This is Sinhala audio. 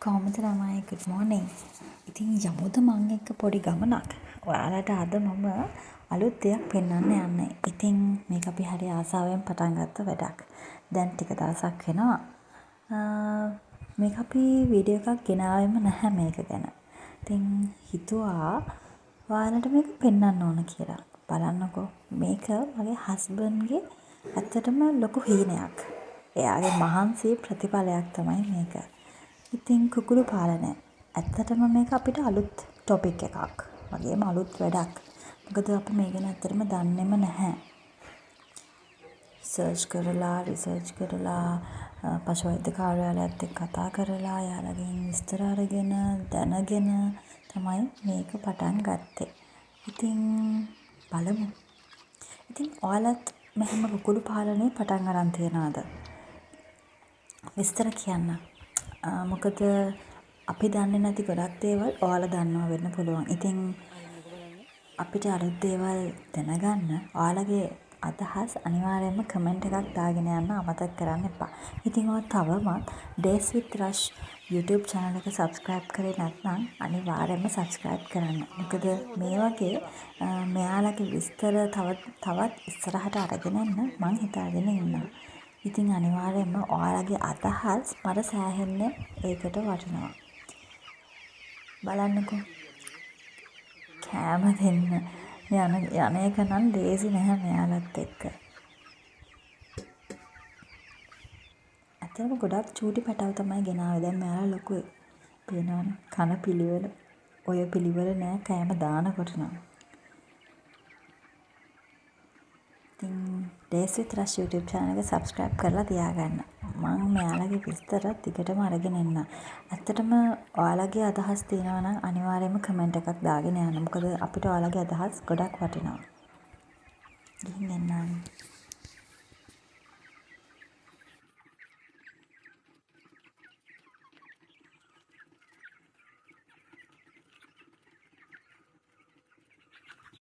කොහොමද ළමයි good morning. ඉතින් යමුද මං එක්ක පොඩි ගමනක්. ඔයාලට අද මම අලුත් දෙයක් පෙන්වන්න යන්නේ. ඉතින් මේක අපි හරි ආසාවෙන් පටන් ගත්ත වැඩක්. දැන් ටික දවසක් වෙනවා. මේක අපි වීඩියෝ එකක් ගෙනාවෙම නැහැ මේක ගැන. ඉතින් හිතුවා ඔයාලට මේක පෙන්වන්න ඕන කියලා. බලන්නකෝ. මේක මගේ හස්බන්ඩ්ගේ ඇත්තටම ලොකු හීනයක්. එයාගේ මහන්සියේ ප්‍රතිඵලයක් තමයි මේක. ඉතින් කුකුළු පාලනය. ඇත්තටම මේක අපිට අලුත් ටොපික් එකක්. වගේම අලුත් වැඩක්. මොකද අපි මේ ගැන ඇත්තටම දන්නේම නැහැ. රිසර්ච් කරලා පශු වෛද්‍ය කාර්යාලයත් එක්ක කතා කරලා යාළගෙන් විස්තර අරගෙන දැනගෙන තමයි මේක පටන් ගත්තේ. ඉතින් බලමු. ඉතින් ඔයාලත් මෙහෙම කුකුළු පාලනය පටන් අරන් තියනවාද? විස්තර කියන්න. මොකද අපි දන්නේ නැති ගොඩක් දේවල් ඔයාලා දන්නවා වෙන්න පුළුවන්. ඉතින් අපිට අලුත් දේවල් දැනගන්න ඔයාලගේ අදහස් අනිවාර්යයෙන්ම කමෙන්ට් එකක් දාගෙන යන්න අමතක කරන්න එපා. ඉතින් ඔයා තවමත් Days with Rush YouTube channel එක subscribe කරේ නැත්නම් අනිවාර්යයෙන්ම subscribe කරන්න. මොකද මේ වගේ මෙයාලගේ විස්තර තවත් ඉස්සරහට අරගෙන එන්න මං හිතාගෙන ඉන්නවා. ඉතින් අනිවාර්යයෙන්ම ඔයාලගේ අදහස් මට සෑහෙන්න ඒකට වටිනවා. බලන්නකෝ. කෑම දෙන්න යන එක නම් ලේසි නැහැ මෙයාලත් එක්ක. ඇත්තටම ගොඩක් චූටි පැටව තමයි ගෙනාවේ. දැන් මෙයාලා ලොකුයි. පේනවනේ. කන පිළිවෙල. ඔය පිළිවෙල නෑ කෑම දානකොට නම්. ඉතින් Days with Rush YouTube channel එක subscribe කරලා තියාගන්න. මම මෙයාලගේ විස්තර දිගටම අරගෙන එන්න. ඇත්තටම ඔයාලගේ අදහස් තියෙනවා නම් අනිවාර්යයෙන්ම කමෙන්ට් එකක් දාගෙන යන්න. මොකද අපිට ඔයාලගේ අදහස් ගොඩක් වටිනවා. ගිහින් එන්න.